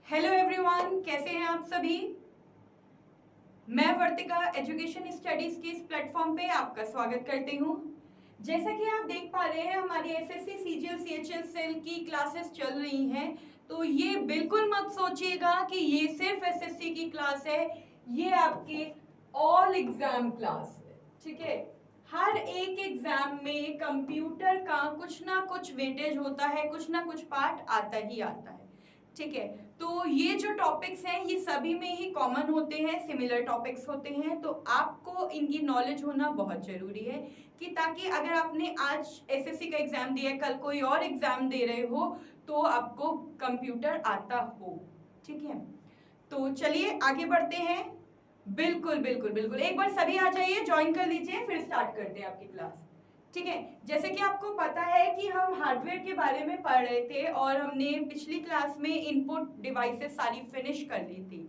Hello everyone, कैसे हैं आप सभी। मैं वर्तिका एजुकेशन स्टडीज के इस प्लेटफॉर्म पे आपका स्वागत करती हूँ। जैसा कि आप देख पा रहे हैं, हमारी एसएससी सीजीएल सीएचएल सेल की क्लासेस चल रही हैं। तो ये बिल्कुल मत सोचिएगा कि ये सिर्फ एसएससी की क्लास है, ये आपके ऑल एग्जाम क्लास है। ठीक है, हर एक एग्जाम में कंप्यूटर का कुछ ना कुछ वेटेज होता है, कुछ ना कुछ पार्ट आता ही आता है। ठीक है, तो ये जो टॉपिक्स हैं ये सभी में ही कॉमन होते हैं, सिमिलर टॉपिक्स होते हैं। तो आपको इनकी नॉलेज होना बहुत जरूरी है कि ताकि अगर आपने आज एसएससी का एग्जाम दिया है, कल कोई और एग्जाम दे रहे हो तो आपको कंप्यूटर आता हो। ठीक है, तो चलिए आगे बढ़ते हैं। बिल्कुल बिल्कुल बिल्कुल, एक बार सभी आ जाइए, ज्वाइन कर लीजिए, फिर स्टार्ट करते हैं आपकी क्लास। ठीक है, जैसे कि आपको पता है कि हम हार्डवेयर के बारे में पढ़ रहे थे और हमने पिछली क्लास में इनपुट डिवाइसेस सारी फिनिश कर ली थी।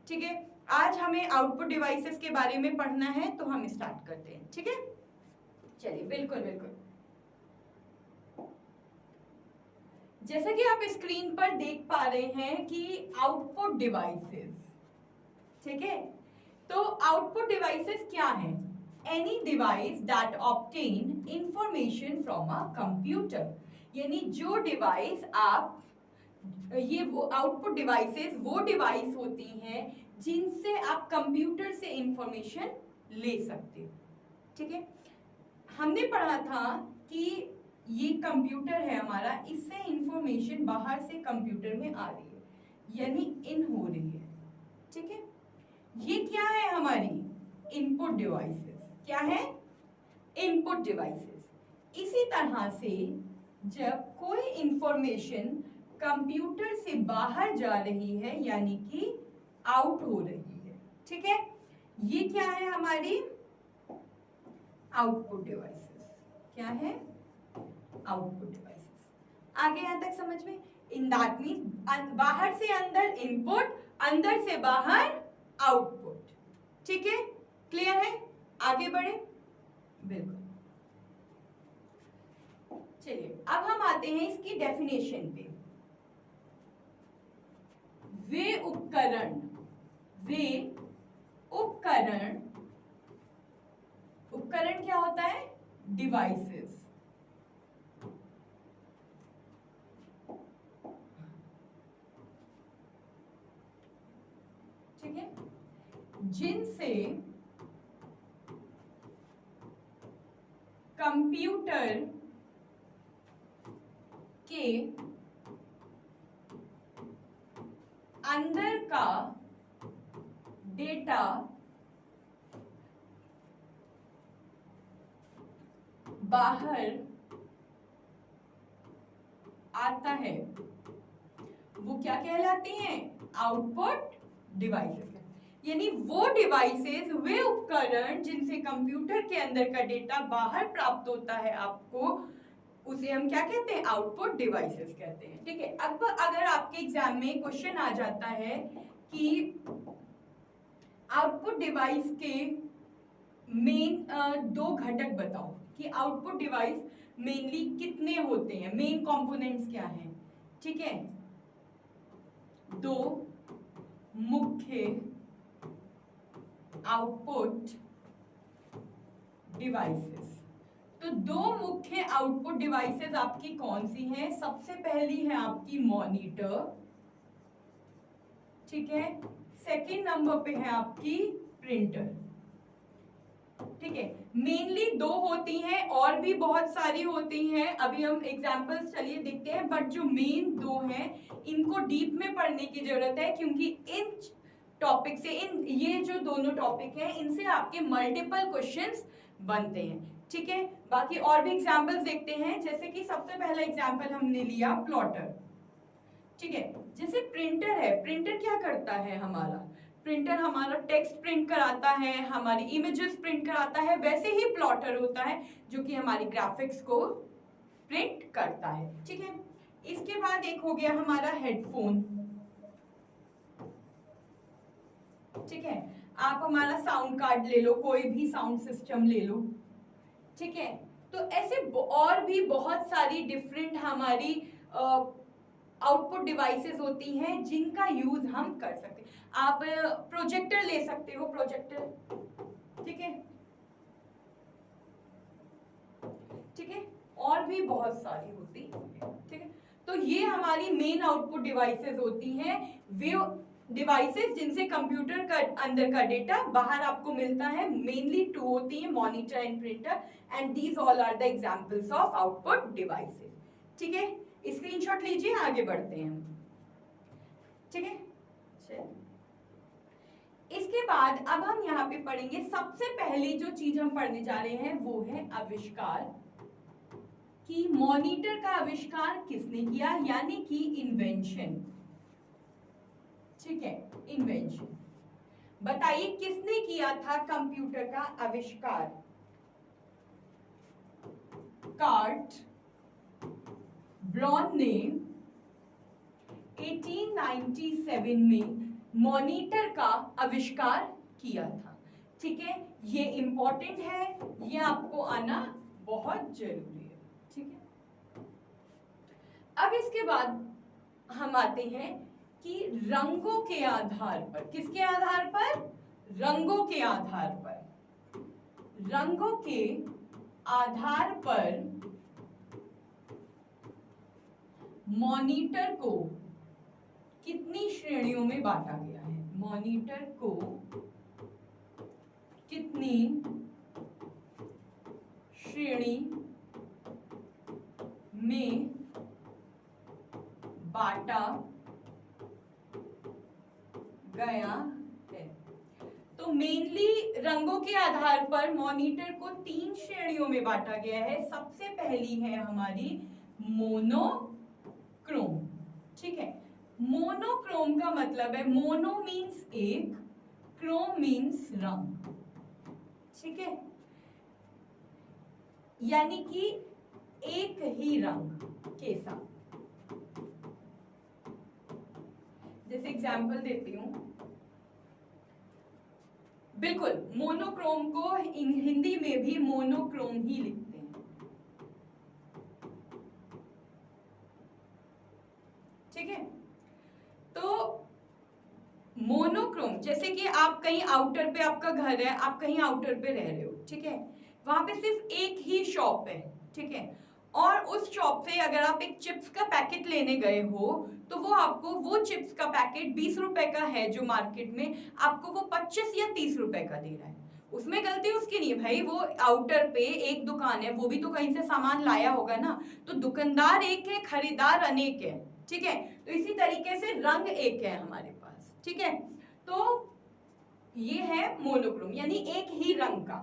ठीक है, आज हमें आउटपुट डिवाइसेस के बारे में पढ़ना है, तो हम स्टार्ट करते हैं। ठीक है, चलिए बिल्कुल बिल्कुल। जैसा कि आप स्क्रीन पर देख पा रहे हैं कि आउटपुट डिवाइसेस, ठीक है, तो आउटपुट डिवाइसेस क्या है? Any device that obtain information from a computer, यानी जो डिवाइस आप, ये वो आउटपुट डिवाइसेस वो डिवाइस होती हैं जिनसे आप कंप्यूटर से इंफॉर्मेशन ले सकते हो। ठीक है, हमने पढ़ा था कि ये कंप्यूटर है हमारा, इससे इंफॉर्मेशन बाहर से कंप्यूटर में आ रही है, यानी इन हो रही है। ठीक है, ये क्या है? हमारी इनपुट डिवाइसेस। क्या है? Input devices. इसी तरह से जब कोई इंफॉर्मेशन कंप्यूटर से बाहर जा रही है, यानी कि आउट हो रही है, ठीक है, ये क्या है? हमारी आउटपुट डिवाइसेस। क्या है? Output devices. आगे यहां तक समझ में? इन दैट मीन्स बाहर से अंदर इनपुट, अंदर से बाहर आउटपुट। ठीक है, क्लियर है? आगे बढ़े। बिल्कुल, चलिए अब हम आते हैं इसकी डेफिनेशन पे। वे उपकरण, वे उपकरण, उपकरण क्या होता है? डिवाइसेस। ठीक है, जिनसे कंप्यूटर के अंदर का डेटा बाहर आता है, वो क्या कहलाती हैं? Output devices. यानी वो डिवाइसेस, वे उपकरण जिनसे कंप्यूटर के अंदर का डेटा बाहर प्राप्त होता है आपको, उसे हम क्या कहते हैं? आउटपुट डिवाइसेस कहते हैं। ठीक है, अब अगर आपके एग्जाम में क्वेश्चन आ जाता है कि आउटपुट डिवाइस के मेन दो घटक बताओ, कि आउटपुट डिवाइस मेनली कितने होते हैं, मेन कंपोनेंट्स क्या हैं? ठीक है, दो मुख्य आउटपुट डिवाइसेस। तो दो मुख्य आउटपुट डिवाइसेस आपकी कौन सी हैं? सबसे पहली है आपकी मॉनिटर, ठीक है, सेकंड नंबर पे है आपकी प्रिंटर। ठीक है, मेनली दो होती हैं, और भी बहुत सारी होती हैं, अभी हम एग्जांपल्स चलिए देखते हैं, बट जो मेन दो हैं इनको डीप में पढ़ने की जरूरत है, क्योंकि इन टॉपिक से, इन ये जो दोनों टॉपिक हैं इनसे आपके मल्टीपल क्वेश्चंस बनते हैं। ठीक है, बाकी और भी एग्जांपल्स देखते हैं। जैसे कि सबसे पहला एग्जांपल हमने लिया प्लॉटर। ठीक है, जैसे प्रिंटर है, प्रिंटर क्या करता है? हमारा प्रिंटर हमारा टेक्स्ट प्रिंट कराता है, हमारी इमेजेस प्रिंट कराता है। वैसे ही प्लॉटर होता है जो कि हमारी ग्राफिक्स को प्रिंट करता है। ठीक है, इसके बाद एक हो गया हमारा हेडफोन। ठीक है, आप हमारा साउंड कार्ड ले लो, कोई भी साउंड सिस्टम ले लो। ठीक है, तो ऐसे और भी बहुत सारी डिफरेंट हमारी आउटपुट डिवाइसेस होती हैं जिनका यूज हम कर सकते हैं। आप प्रोजेक्टर ले सकते हो, प्रोजेक्टर, ठीक है, ठीक है, और भी बहुत सारी होती है, ठीक है। तो ये हमारी मेन आउटपुट डिवाइसेस होती हैं, वे डिवाइसेस जिनसे कंप्यूटर का अंदर का डेटा बाहर आपको मिलता है। मेनली टू होती हैं, monitor and printer, and these all are the examples of output devices, ठीक है। स्क्रीनशॉट लीजिए, आगे बढ़ते हैं हम, ठीक है। इसके बाद अब हम यहाँ पे पढ़ेंगे, सबसे पहली जो चीज हम पढ़ने जा रहे हैं वो है आविष्कार, कि मॉनिटर का आविष्कार किसने किया, यानी कि इन्वेंशन, ठीक है, इन्वेंशन। बताइए किसने किया था कंप्यूटर का आविष्कार। कार्ट ब्रॉन ने 1897 में मॉनिटर का आविष्कार किया था, ठीक है। ये इंपॉर्टेंट है, ये आपको आना बहुत जरूरी है, ठीक है। अब इसके बाद हम आते हैं कि रंगों के आधार पर, किसके आधार पर, रंगों के आधार पर, रंगों के आधार पर मॉनिटर को कितनी श्रेणियों में बांटा गया है, मॉनिटर को कितनी श्रेणी में बांटा गया है। तो मेनली रंगों के आधार पर मॉनिटर को 3 श्रेणियों में बांटा गया है। सबसे पहली है हमारी मोनोक्रोम, ठीक है। मोनोक्रोम का मतलब है, मोनो मीन्स एक, क्रोम मीन्स रंग, ठीक है, यानी कि एक ही रंग के साथ। जैसे एग्जाम्पल देती हूं, बिल्कुल मोनोक्रोम को हिंदी में भी मोनोक्रोम ही लिखते हैं, ठीक है। तो मोनोक्रोम, जैसे कि आप कहीं आउटर पे, आपका घर है, आप कहीं आउटर पे रह रहे हो, ठीक है, वहां पे सिर्फ एक ही शॉप है, ठीक है, और उस शॉप से अगर आप एक चिप्स का पैकेट लेने गए हो तो वो आपको वो चिप्स का पैकेट 20 रुपए का है जो मार्केट में, आपको वो 25 या 30 रुपए का दे रहा है। उसमें गलती उसकी नहीं भाई, वो आउटर पे एक दुकान है, वो भी तो कहीं से सामान लाया होगा ना। तो दुकानदार एक है, खरीदार अनेक है, ठीक है। तो इसी तरीके से रंग एक है हमारे पास, ठीक है। तो ये है मोनोक्रोम, यानी एक ही रंग का।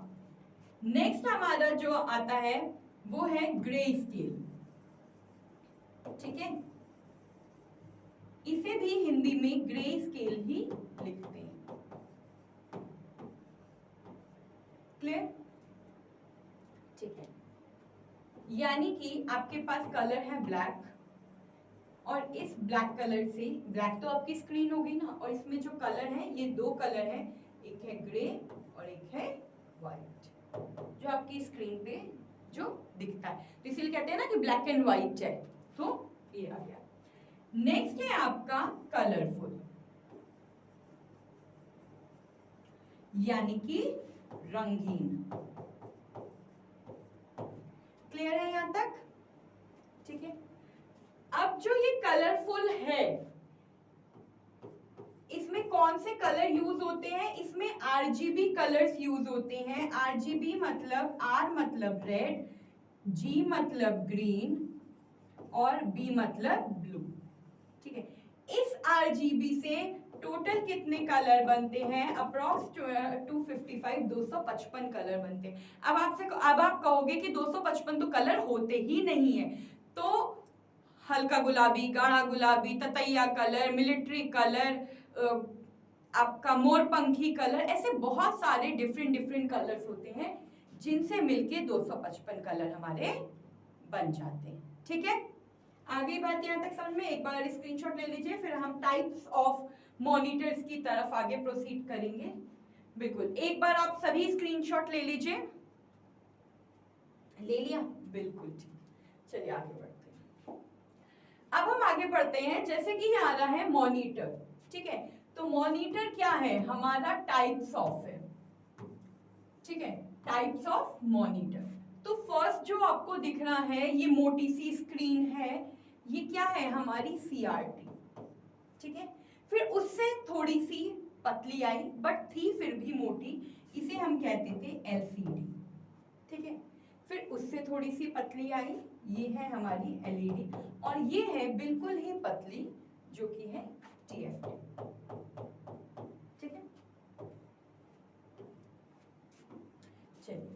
नेक्स्ट हमारा जो आता है वो है ग्रे स्केल, ठीक है, इसे भी हिंदी में ग्रे स्केल ही लिखते हैं, क्लियर, ठीक है। यानी कि आपके पास कलर है ब्लैक, और इस ब्लैक कलर से, ब्लैक तो आपकी स्क्रीन होगी ना, और इसमें जो कलर है, ये 2 कलर है, एक है ग्रे और एक है व्हाइट, जो आपकी स्क्रीन पे जो दिखता है। तो इसीलिए कहते हैं ना कि ब्लैक एंड व्हाइट है, तो ये आ गया। नेक्स्ट है आपका कलरफुल, यानी कि रंगीन, क्लियर है यहां तक, ठीक है। अब जो ये कलरफुल है, इसमें कौन से कलर यूज होते हैं, इसमें आरजीबी कलर्स यूज होते हैं। आरजीबी मतलब, आर मतलब रेड, जी मतलब ग्रीन और बी मतलब ब्लू, ठीक है। इस आरजीबी से टोटल कितने कलर बनते हैं, अप्रॉक्स 255, 255 कलर बनते हैं। अब आप कहोगे कि 255 तो कलर होते ही नहीं है, तो हल्का गुलाबी, गाढ़ा गुलाबी, ततैया कलर, मिलिट्री कलर, आपका मोरपंखी कलर, ऐसे बहुत सारे डिफरेंट कलर्स होते हैं जिनसे मिलके 255 कलर हमारे बन जाते हैं, ठीक है। आगे बात यहां तक समझ में, एक बार स्क्रीनशॉट ले लीजिए, फिर हम टाइप्स ऑफ मॉनिटर्स की तरफ आगे प्रोसीड करेंगे। बिल्कुल, एक बार आप सभी स्क्रीनशॉट ले लीजिए, ले लिया, बिल्कुल ठीक, चलिए आगे बढ़ते हैं। अब हम आगे आगे बढ़ते हैं। जैसे कि ये आ रहा है मॉनिटर, ठीक है। तो मॉनिटर क्या है, हमारा टाइप्स ऑफ है, ठीक है, टाइप्स ऑफ मॉनिटर। तो फर्स्ट जो आपको दिख रहा है ये मोटी सी स्क्रीन है, ये क्या है, हमारी CRT, ठीक है। फिर उससे थोड़ी सी पतली आई बट थी फिर भी मोटी, इसे हम कहते थे LCD, ठीक है। फिर उससे थोड़ी सी पतली आई, ये है हमारी LED, और ये है बिल्कुल ही पतली जो कि है TFT, ठीक है। चलिए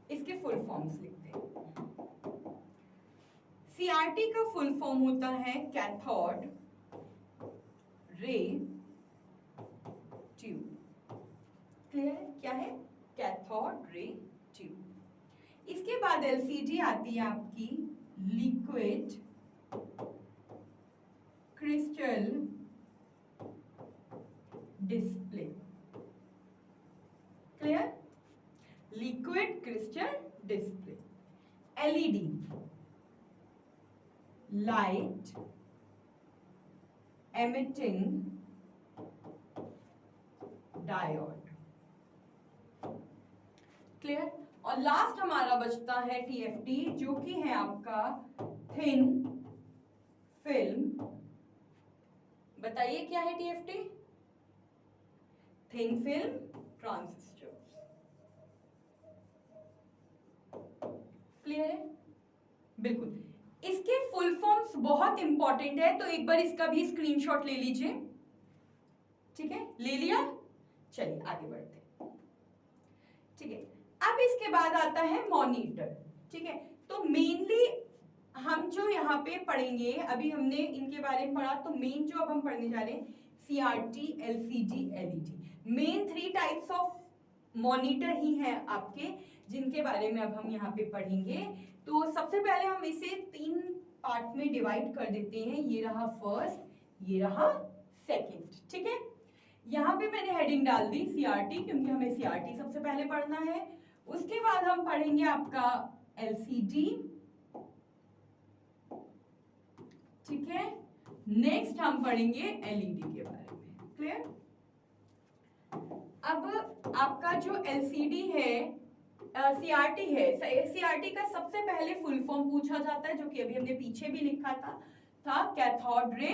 इसके फुल फॉर्म्स लिखते हैं। CRT का फुल फॉर्म होता है कैथोड रे ट्यूब, क्लियर है, क्या है, कैथोड रे ट्यूब। इसके बाद LCD आती है आपकी liquid crystal display, clear, liquid crystal display. LED light emitting diode, clear. और लास्ट हमारा बचता है TFT जो कि है आपका थिन फिल्म, बताइए क्या है TFT, thin film transistor, clear है, बिल्कुल। इसके फुल फॉर्म्स बहुत इंपॉर्टेंट है, तो एक बार इसका भी स्क्रीनशॉट ले लीजिए, ठीक है, ले लिया। चलिए आगे बढ़ते हैं, ठीक है। अब इसके बाद आता है मॉनिटर, ठीक है। तो मेनली हम जो यहाँ पे पढ़ेंगे, अभी हमने इनके बारे में पढ़ा, तो मेन जो अब हम पढ़ने जा रहे हैं CRT LCD LED, main 3 types of monitor ही हैं आपके, जिनके बारे में अब हम यहाँ पे पढ़ेंगे। तो सबसे पहले हम इसे 3 पार्ट में डिवाइड कर देते हैं, ये रहा फर्स्ट, ये रहा सेकंड, ठीक है। यहाँ पे मैंने हेडिंग डाल दी CRT, क्योंकि हमें CRT सबसे पहले पढ़ना है। उसके बाद हम पढ़ेंगे आपका LCD, ठीक है। नेक्स्ट हम पढ़ेंगे LED के बारे में, क्लियर। अब आपका जो LCD है, CRT है, CRT का सबसे पहले फुल फॉर्म पूछा जाता है, जो कि अभी हमने पीछे भी लिखा था कैथोड रे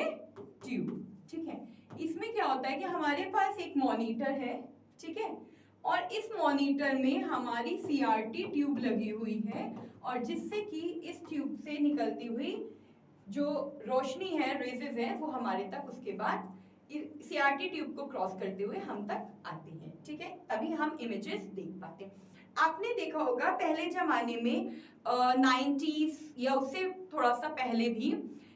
ट्यूब, ठीक है। इसमें क्या होता है कि हमारे पास एक मॉनिटर है, ठीक है, और इस मॉनिटर में हमारी CRT ट्यूब लगी हुई है, और जिससे कि इस ट्यूब से निकलती हुई जो रोशनी है, रेजेस है, वो हमारे तक उसके बाद CRT ट्यूब को क्रॉस करते हुए हम तक आती है, ठीक है, तभी हम इमेजेस देख पाते हैं। आपने देखा होगा पहले जमाने में 90s या उससे थोड़ा सा पहले भी,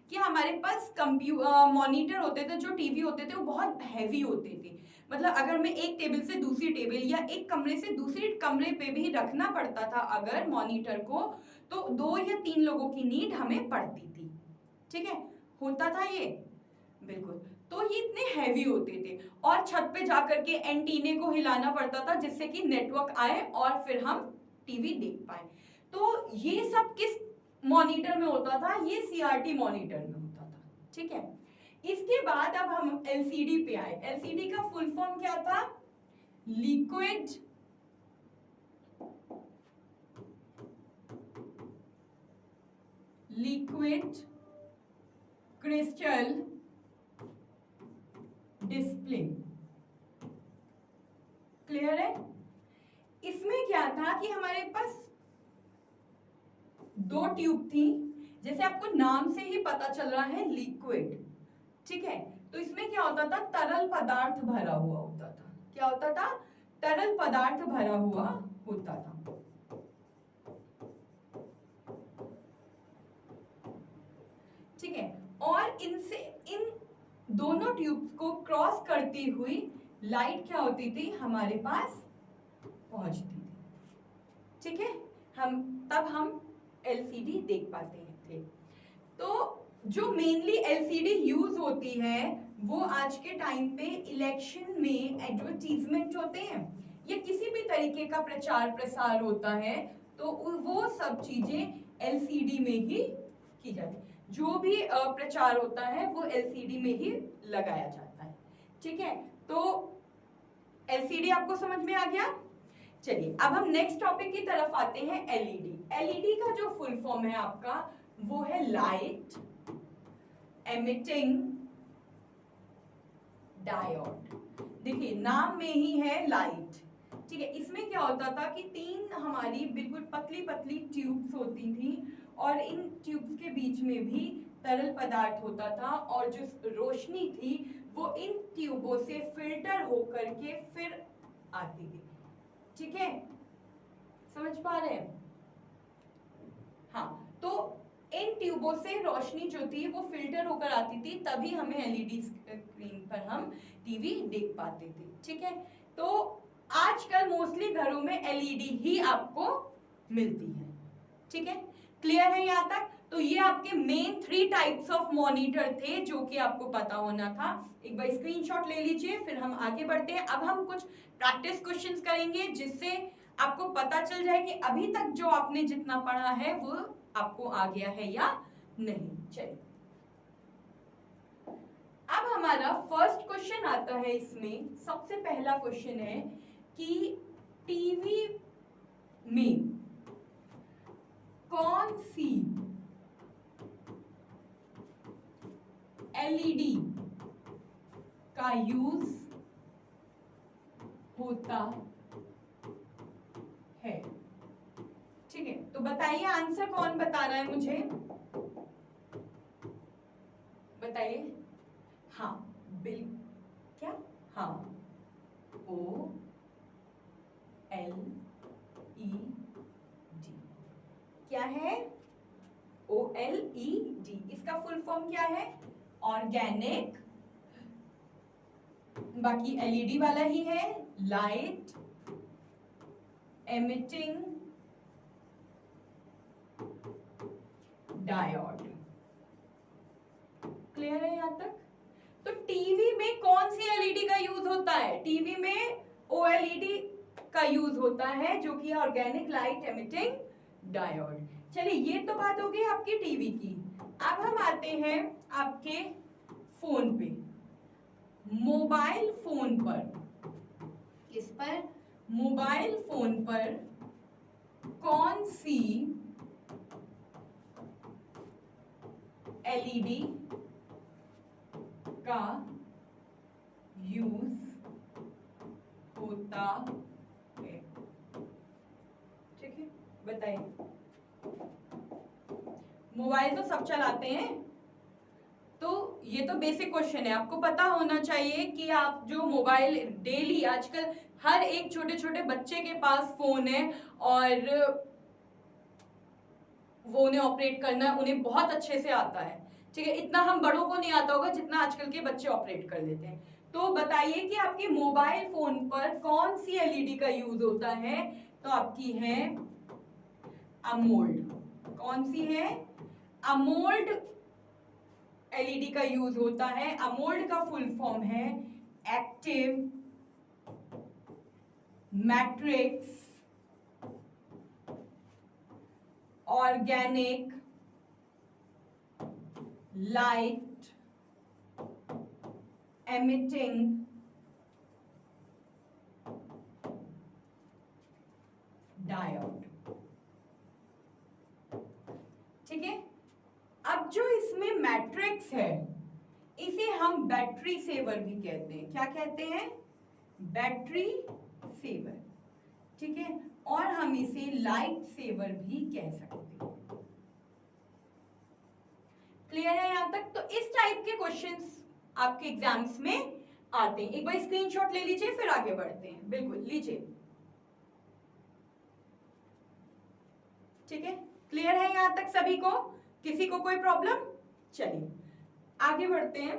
कि हमारे पास मॉनिटर होते थे, जो टीवी होते थे, वो बहुत हैवी होते थे। मतलब अगर मैं एक टेबल से दूसरी टेबल या एक कमरे से दूसरे कमरे पे भी रखना पड़ता था अगर मॉनिटर को, तो 2 या 3 लोगों की नीड हमें पड़ती थी, ठीक है, होता था ये, बिल्कुल। तो ये इतने हैवी होते थे, और छत पे जाकर के एंटीने को हिलाना पड़ता था जिससे कि नेटवर्क आए और फिर हम टीवी देख पाए। तो ये सब किस मॉनिटर में होता था, ये CRT मॉनिटर में होता था, ठीक है। इसके बाद अब हम LCD पे आए। LCD का फुल फॉर्म क्या था, लिक्विड क्रिस्टल डिस्प्ले, क्लियर है। इसमें क्या था कि हमारे पास 2 ट्यूब थी, जैसे आपको नाम से ही पता चल रहा है लिक्विड, ठीक है। तो इसमें क्या होता था, तरल पदार्थ भरा हुआ होता था, क्या होता था, तरल पदार्थ भरा हुआ होता था, ठीक है। और इनसे इन दोनों ट्यूब्स को क्रॉस करती हुई लाइट क्या होती थी, हमारे पास पहुंचती थी, ठीक है। तब हम LCD देख पाते हैं थे। तो जो मेनली LCD यूज होती है वो आज के टाइम पे इलेक्शन में एडवर्टीजमेंट होते हैं या किसी भी तरीके का प्रचार प्रसार होता है, तो वो सब चीजें LCD में ही की जाती है। जो भी प्रचार होता है वो एलसीडी में ही लगाया जाता है। ठीक है, तो एलसीडी आपको समझ में आ गया। चलिए अब हम नेक्स्ट टॉपिक की तरफ आते हैं, एलईडी। एलईडी का जो फुल फॉर्म है आपका वो है लाइट एमिटिंग डायोड। देखिए नाम में ही है लाइट, ठीक है। इसमें क्या होता था कि तीन हमारी बिल्कुल पतली पतली ट्यूब्स होती थी और इन ट्यूब्स के बीच में भी तरल पदार्थ होता था और जो रोशनी थी वो इन ट्यूबों से फिल्टर होकर के फिर आती थी। ठीक है, समझ पा रहे हैं? हाँ, तो इन ट्यूबों से रोशनी जो थी वो फिल्टर होकर आती थी, तभी हमें एलईडी स्क्रीन पर हम टीवी देख पाते थे। ठीक है, तो आजकल मोस्टली घरों में एलईडी ही आपको मिलती है। ठीक है, क्लियर है यहाँ तक? तो ये आपके मेन 3 टाइप्स ऑफ मॉनिटर थे जो कि आपको पता होना था। एक बार स्क्रीनशॉट ले लीजिए, फिर हम आगे बढ़ते हैं। अब हम कुछ प्रैक्टिस क्वेश्चंस करेंगे जिससे आपको पता चल जाए कि अभी तक जो आपने जितना पढ़ा है वो आपको आ गया है या नहीं। चलिए अब हमारा फर्स्ट क्वेश्चन आता है। इसमें सबसे पहला क्वेश्चन है कि टीवी में कौन सी एलईडी का यूज होता है। ठीक है, तो बताइए आंसर कौन बता रहा है मुझे, बताइए। हाँ बिल क्या, हाँ OLED। क्या है OLED? इसका फुल फॉर्म क्या है? ऑर्गेनिक, बाकी एलईडी वाला ही है, लाइट एमिटिंग डायोड। क्लियर है यहां तक? तो टीवी में कौन सी एलईडी का यूज होता है? टीवी में ओएलईडी का यूज होता है जो कि ऑर्गेनिक लाइट एमिटिंग डायोड। चलिए ये तो बात हो गई आपकी टीवी की। अब हम आते हैं आपके फोन पे, मोबाइल फोन पर। इस पर मोबाइल फोन पर कौन सी एलईडी का यूज होता है? ठीक है, बताइए। मोबाइल तो सब चलाते हैं, तो ये तो बेसिक क्वेश्चन है, आपको पता होना चाहिए कि आप जो मोबाइल डेली आजकल हर एक छोटे छोटे बच्चे के पास फोन है और वो उन्हें ऑपरेट करना उन्हें बहुत अच्छे से आता है। ठीक है, इतना हम बड़ों को नहीं आता होगा जितना आजकल के बच्चे ऑपरेट कर लेते हैं। तो बताइए कि आपके मोबाइल फोन पर कौन सी एलईडी का यूज होता है? तो आपकी है अमोल्ड। कौन सी है? अमोल्ड एलईडी का यूज होता है। अमोल्ड का फुल फॉर्म है active matrix organic light emitting diode. ठीक है, अब जो इसमें मैट्रिक्स है इसे हम बैटरी सेवर भी कहते हैं। क्या कहते हैं? Battery saver. ठीक है, और हम इसे लाइट सेवर भी कह सकते हैं। क्लियर है यहां तक? तो इस टाइप के क्वेश्चंस आपके एग्जाम्स में आते हैं। एक बार स्क्रीनशॉट ले लीजिए, फिर आगे बढ़ते हैं। बिल्कुल लीजिए। ठीक है, क्लियर है यहां तक सभी को? किसी को कोई प्रॉब्लम? चलिए आगे बढ़ते हैं।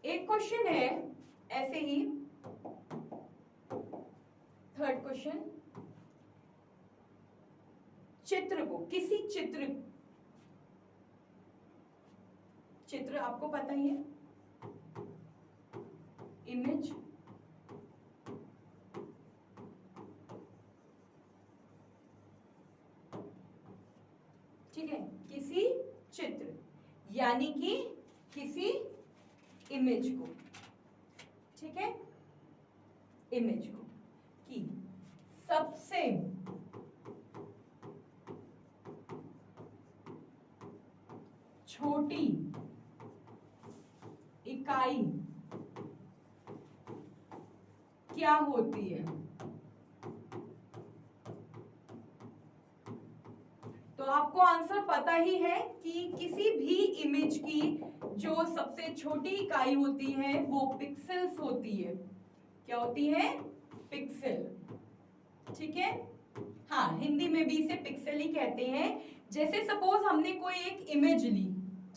एक क्वेश्चन है ऐसे ही, थर्ड क्वेश्चन। चित्र को, किसी चित्र आपको पता ही है, इमेज ठीक है, यानी कि किसी इमेज को, ठीक है, इमेज को कि सबसे छोटी इकाई क्या होती है। तो आपको आंसर पता ही है कि किसी भी इमेज की जो सबसे छोटी इकाई होती है वो पिक्सेल्स होती है। क्या होती है? पिक्सेल, ठीक है। हाँ, हिंदी में भी इसे पिक्सेल ही कहते हैं। जैसे सपोज हमने कोई एक इमेज ली,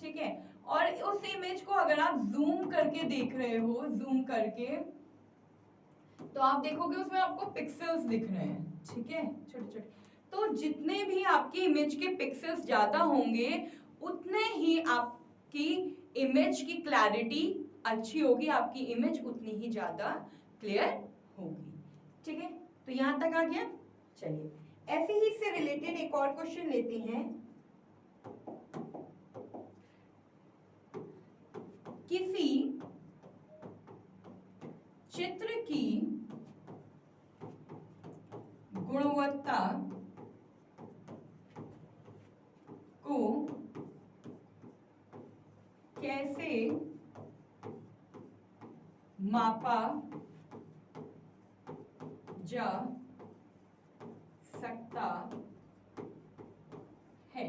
ठीक है, और उस इमेज को अगर आप जूम करके देख रहे हो, जूम करके, तो आप देखोगे उसमें आपको पिक्सेल्स दिख रहे हैं, ठीक है, छोटे छोटे। तो जितने भी आपकी इमेज के पिक्सेल्स ज्यादा होंगे उतने ही आपकी इमेज की क्लैरिटी अच्छी होगी, आपकी इमेज उतनी ही ज्यादा क्लियर होगी, ठीक है। तो यहां तक आ गया। चलिए ऐसे ही इससे रिलेटेड एक और क्वेश्चन लेते हैं। किसी चित्र की गुणवत्ता को कैसे मापा जा सकता है,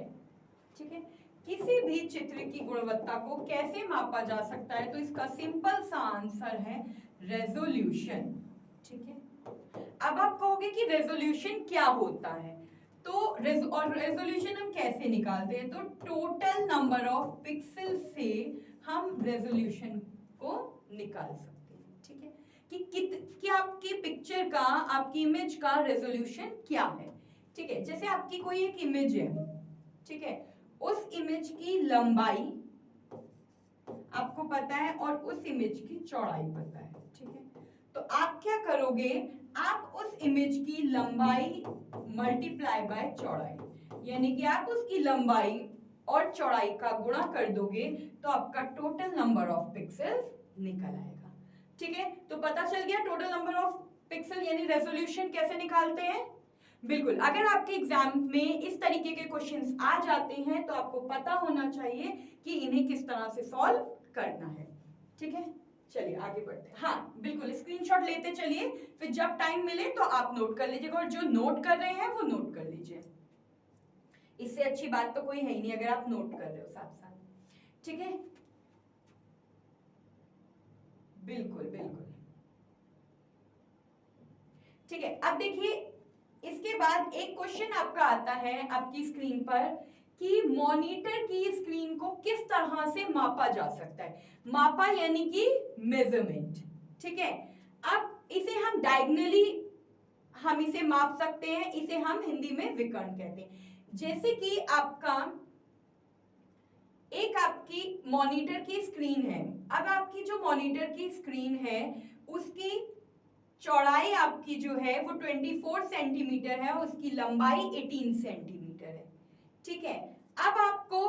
ठीक है। किसी भी चित्र की गुणवत्ता को कैसे मापा जा सकता है? तो इसका सिंपल सा आंसर है रेजोल्यूशन, ठीक है। अब आप कहोगे कि रेजोल्यूशन क्या होता है, तो और रेजोल्यूशन हम कैसे निकालते हैं? तो टोटल नंबर ऑफ पिक्सल से हम रेजोल्यूशन को निकाल सकते हैं, ठीक है, कि आपकी पिक्चर का, आपकी इमेज का रेजोल्यूशन क्या है, ठीक है। जैसे आपकी कोई एक इमेज है, ठीक है, उस इमेज की लंबाई आपको पता है और उस इमेज की चौड़ाई पता है, ठीक है। तो आप क्या करोगे, आप उस इमेज की लंबाई मल्टीप्लाई बाय चौड़ाई, यानी कि आप उसकी लंबाई और चौड़ाई का गुणा कर दोगे तो आपका टोटल नंबर ऑफ पिक्सेल्स निकल आएगा, ठीक है। तो पता चल गया टोटल नंबर ऑफ पिक्सल यानी रेजोल्यूशन कैसे निकालते हैं। बिल्कुल, अगर आपके एग्जाम में इस तरीके के क्वेश्चंस आ जाते हैं तो आपको पता होना चाहिए कि इन्हें किस तरह से सॉल्व करना है, ठीक है। चलिए आगे बढ़ते हैं। हाँ बिल्कुल, स्क्रीनशॉट लेते चलिए, फिर जब टाइम मिले तो आप नोट कर लीजिएगा, और जो नोट कर रहे हैं वो नोट कर लीजिए। इससे अच्छी बात तो कोई है ही नहीं अगर आप नोट कर रहे हो साथ साथ, ठीक है। बिल्कुल बिल्कुल, ठीक है। अब देखिए इसके बाद एक क्वेश्चन आपका आता है आपकी स्क्रीन पर कि मॉनिटर की स्क्रीन को किस तरह से मापा जा सकता है। मापा यानी कि मेजरमेंट, ठीक है। अब इसे हम डायगोनली हम इसे माप सकते हैं, इसे हम हिंदी में विकर्ण कहते हैं। जैसे कि आपका एक आपकी मॉनिटर की स्क्रीन है, अब आपकी जो मॉनिटर की स्क्रीन है उसकी चौड़ाई आपकी जो है वो 24 सेंटीमीटर है, उसकी लंबाई 18 सेंटीमीटर है, ठीक है। अब आपको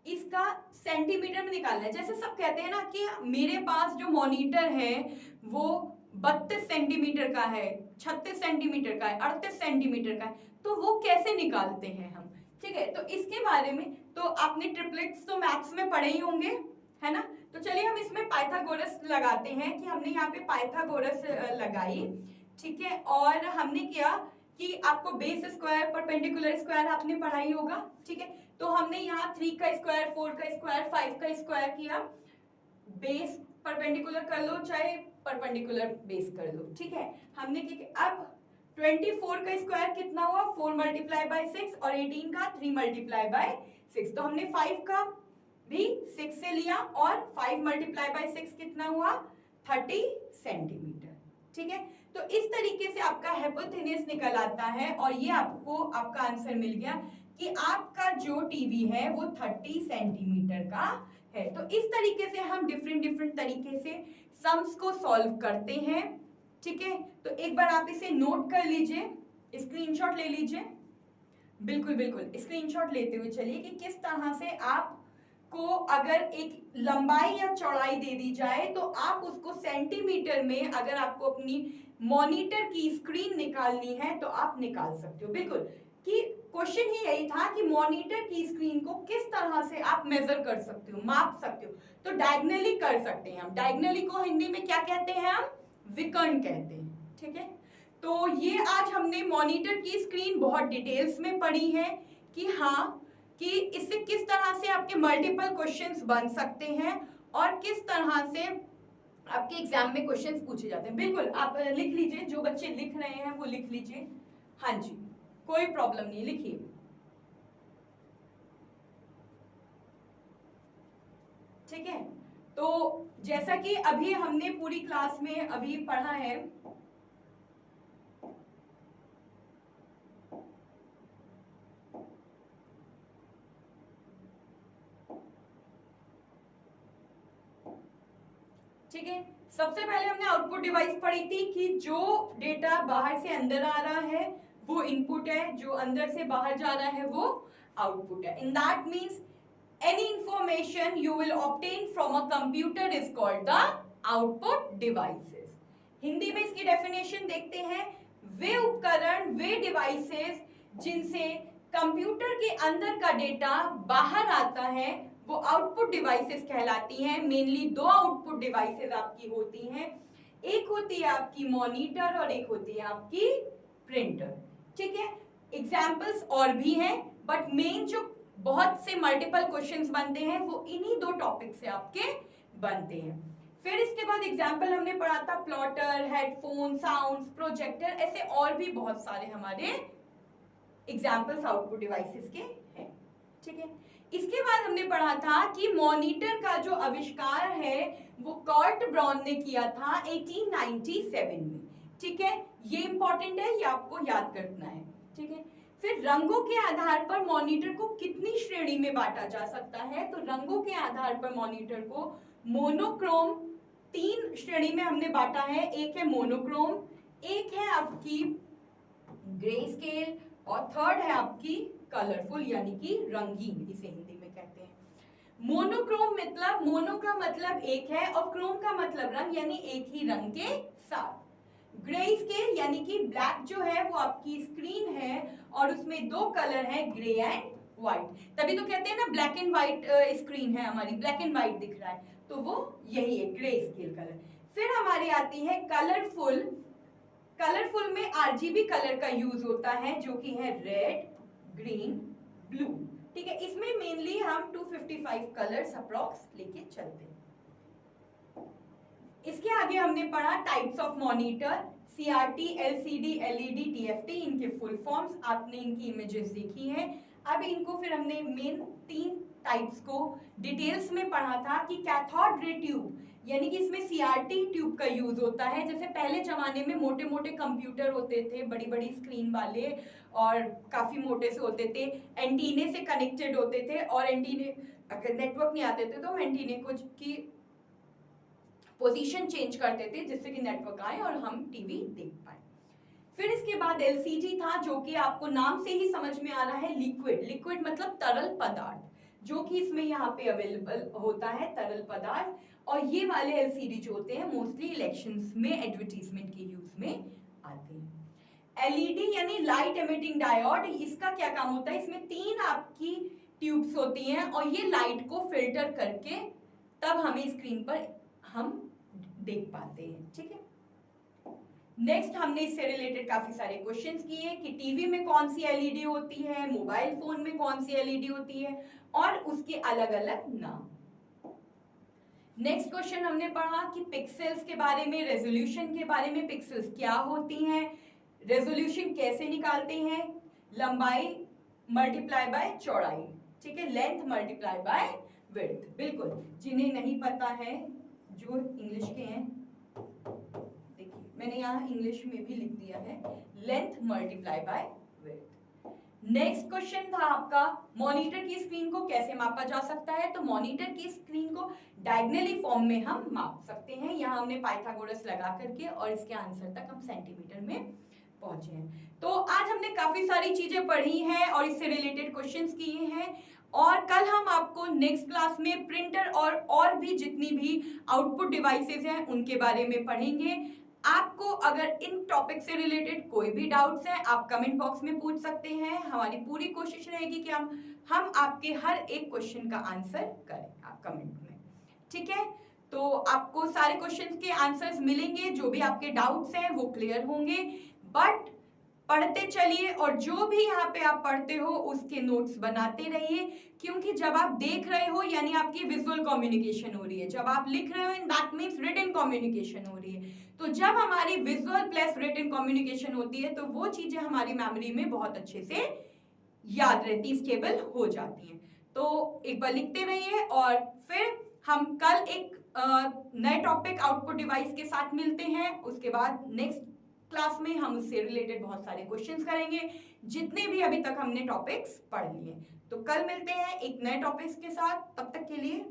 इसका सेंटीमीटर में निकालना है। जैसे सब कहते हैं ना कि मेरे पास जो मॉनिटर है वो 32 सेंटीमीटर का है, 36 सेंटीमीटर का है, 38 सेंटीमीटर का है, तो वो कैसे निकालते हैं हम, ठीक है। तो इसके बारे में तो आपने ट्रिपलेट्स तो मैथ्स में पढ़े ही होंगे, है ना। तो चलिए हम इसमें पाइथागोरस लगाते हैं कि हमने यहाँ पे पाइथागोरस लगाई, ठीक है। और हमने किया कि आपको बेस स्क्वायर, परपेंडिकुलर स्क्वायर आपने पढ़ाई होगा, ठीक है। तो हमने यहाँ 3 का स्क्वायर, 4 का स्क्वायर, 5 का स्क्वायर किया, बेस परपेंडिकुलर कर लो चाहे परपेंडिकुलर बेस कर लो, ठीक है। हमने अब 24 का स्क्वायर कितना हुआ, 4 मल्टीप्लाई बाय 6, और 18 का 3 मल्टीप्लाई बाय 6। तो हमने 5 का भी 6 से लिया, और 5 मल्टीप्लाई बाय 6 कितना हुआ, 30 सेंटीमीटर, ठीक है। तो इस तरीके से आपका हाइपोटेन्यूज निकल आता है, और ये आपको आपका आंसर मिल गया कि आपका जो टीवी है वो 30 सेंटीमीटर का है। तो इस तरीके से हम डिफरेंट तरीके से सम्स को सॉल्व करते हैं, ठीक है। तो एक बार आप इसे नोट कर लीजिए, स्क्रीनशॉट ले लीजिए। बिल्कुल बिल्कुल, स्क्रीनशॉट लेते हुए चलिए कि किस तरह से आप को अगर एक लंबाई या चौड़ाई दे दी जाए तो आप उसको सेंटीमीटर में, अगर आपको अपनी मॉनिटर की स्क्रीन निकालनी है तो आप निकाल सकते हो। बिल्कुल, कि क्वेश्चन ही यही था कि मॉनिटर की स्क्रीन को किस तरह से आप मेजर कर सकते हो, माप सकते हो। तो डायगनली कर सकते हैं हम। डायगनली को हिंदी में क्या कहते हैं? हम विकर्ण कहते हैं। ठीक है, तो ये आज हमने मॉनिटर की स्क्रीन बहुत डिटेल्स में पढ़ी है कि हाँ, कि इससे किस तरह से आपके मल्टीपल क्वेश्चंस बन सकते हैं और किस तरह से आपके एग्जाम में क्वेश्चंस पूछे जाते हैं। बिल्कुल, आप लिख लीजिए, जो बच्चे लिख रहे हैं वो लिख लीजिए। हाँ जी, कोई प्रॉब्लम नहीं, लिखिए। ठीक है, तो जैसा कि अभी हमने पूरी क्लास में अभी पढ़ा है, ठीक है, सबसे पहले हमने आउटपुट डिवाइस पढ़ी थी कि जो डेटा बाहर से अंदर आ रहा है वो इनपुट है, जो अंदर से बाहर जा रहा है वो आउटपुट है। इन that means any information you will obtain from a computer is called the output devices। Hindi में इसकी डेफिनेशन देखते हैं, वे उपकरण, वे डिवाइसेस जिनसे कंप्यूटर के अंदर का डेटा बाहर आता है वो आउटपुट डिवाइसेस कहलाती हैं। मेनली दो आउटपुट डिवाइसेस आपकी होती हैं, एक होती है आपकी मॉनिटर और एक होती है आपकी प्रिंटर। ठीक है, एग्जाम्पल्स और भी हैं, बट मेन जो बहुत से मल्टीपल क्वेश्चंस बनते हैं वो इन्हीं दो टॉपिक से आपके बनते हैं। फिर इसके बाद एग्जाम्पल हमने पढ़ा था प्लॉटर, हेडफोन, साउंड्स, प्रोजेक्टर, ऐसे और भी बहुत सारे हमारे एग्जाम्पल्स आउटपुट डिवाइसेस के हैं। ठीक है, इसके बाद हमने पढ़ा था कि मॉनिटर का जो आविष्कार है वो कर्ट ब्राउन ने किया था 1897 में। ठीक है, ये इंपॉर्टेंट है, ये आपको याद करना है। ठीक है, फिर रंगों के आधार पर मॉनिटर को कितनी श्रेणी में बांटा जा सकता है? तो रंगों के आधार पर मॉनिटर को मोनोक्रोम, 3 श्रेणी में हमने बांटा है। एक है मोनोक्रोम, एक है आपकी ग्रे स्केल और थर्ड है आपकी कलरफुल यानी कि रंगीन, इसे हिंदी में कहते हैं। मोनोक्रोम मतलब, मोनो का मतलब एक है और क्रोम का मतलब रंग, यानी एक ही रंग के साथ। ग्रे स्केल यानी कि ब्लैक जो है वो आपकी स्क्रीन है और उसमें दो कलर है, ग्रे एंड व्हाइट, तभी तो कहते हैं ना ब्लैक एंड व्हाइट स्क्रीन है हमारी, ब्लैक एंड व्हाइट दिख रहा है, तो वो यही है ग्रे स्केल कलर। फिर हमारी आती है कलरफुल। कलरफुल में आरजीबी कलर का यूज होता है जो कि है रेड, ग्रीन, ब्लू। ठीक है, इसमें मेनली हम 255 कलर्स अप्रॉक्स लेके चलते हैं। इसके आगे हमने पढ़ा types of monitor, CRT, LCD, LED, TFT, इनके फुल फॉर्म्स, आपने इनकी इमेजेस देखी हैं। अब इनको फिर हमने मेन 3 टाइप्स को डिटेल्स में पढ़ा था कि कैथोड रे ट्यूब, यानी कि इसमें सीआरटी ट्यूब का यूज होता है। जैसे पहले जमाने में मोटे मोटे कंप्यूटर होते थे, बड़ी बड़ी स्क्रीन वाले, और काफी मोटे से होते थे, एंटीने से कनेक्टेड होते थे, और एंटीने अगर नेटवर्क नहीं आते थे तो हम एंटीने को की पोजीशन चेंज करते थे जिससे कि नेटवर्क आए और हम टीवी देख पाए। फिर इसके बाद एलसीडी था, जो कि आपको नाम से ही समझ में आ रहा है लिक्विड। लिक्विड मतलब तरल पदार्थ, जो कि इसमें यहाँ पे अवेलेबल होता है तरल पदार्थ। और ये वाले एलसीडी जो होते हैं मोस्टली इलेक्शंस में एडवर्टीजमेंट के यूज में आते हैं। एलईडी यानी लाइट एमिटिंग डायोड, इसका क्या काम होता है? इसमें 3 आपकी ट्यूब्स होती हैं और ये लाइट को फिल्टर करके तब हमें स्क्रीन पर हम देख पाते हैं। ठीक है, नेक्स्ट हमने इससे रिलेटेड काफी सारे क्वेश्चंस किए कि टीवी में कौन सी एलईडी होती है, मोबाइल फोन में कौन सी एलईडी होती है और उसके अलग अलग नाम। नेक्स्ट क्वेश्चन हमने पढ़ा कि पिक्सेल्स के बारे में, रेजोल्यूशन के बारे में, पिक्सेल्स क्या होती हैं, रेजोल्यूशन कैसे निकालते हैं, लंबाई मल्टीप्लाई बाय चौड़ाई। ठीक है, लेंथ मल्टीप्लाई बाय विड्थ। बिल्कुल, जिन्हें नहीं पता है, जो इंग्लिश के हैं, देखिए मैंने यहाँ इंग्लिश में भी लिख दिया है, length multiply by width. Next question था आपका मॉनिटर की स्क्रीन को कैसे मापा जा सकता है? तो मॉनिटर की स्क्रीन को डायगोनली फॉर्म में हम माप सकते हैं। यहाँ हमने पाइथागोरस लगा करके और इसके आंसर तक हम सेंटीमीटर में पहुंचे हैं। तो आज हमने काफी सारी चीजें पढ़ी हैं और इससे रिलेटेड क्वेश्चंस किए हैं, और कल हम आपको हम नेक्स्ट क्लास में प्रिंटर और भी जितनी भी आउटपुट डिवाइसेस हैं उनके बारे में पढ़ेंगे। आपको अगर इन टॉपिक से रिलेटेड कोई भी डाउट्स हैं आप कमेंट बॉक्स में पूछ सकते हैं। हमारी पूरी कोशिश रहेगी कि हम आपके हर एक क्वेश्चन का आंसर करें आप कमेंट में, ठीक है। तो आपको सारे क्वेश्चंस के आंसर्स मिलेंगे, जो भी आपके डाउट्स हैं वो क्लियर होंगे। बट पढ़ते चलिए और जो भी यहाँ पे आप पढ़ते हो उसके नोट्स बनाते रहिए, क्योंकि जब आप देख रहे हो यानी आपकी विजुअल कम्युनिकेशन हो रही है, जब आप लिख रहे हो in that means written communication हो रही है। तो जब हमारी विजुअल प्लस रिटन कम्युनिकेशन होती है तो वो चीजें हमारी मेमोरी में बहुत अच्छे से याद रहती, स्टेबल हो जाती हैं। तो एक बार लिखते रहिए और फिर हम कल एक नए टॉपिक आउटपुट डिवाइस के साथ मिलते हैं। उसके बाद नेक्स्ट क्लास में हम उससे रिलेटेड बहुत सारे क्वेश्चंस करेंगे, जितने भी अभी तक हमने टॉपिक्स पढ़ लिए। तो कल मिलते हैं एक नए टॉपिक्स के साथ, तब तक के लिए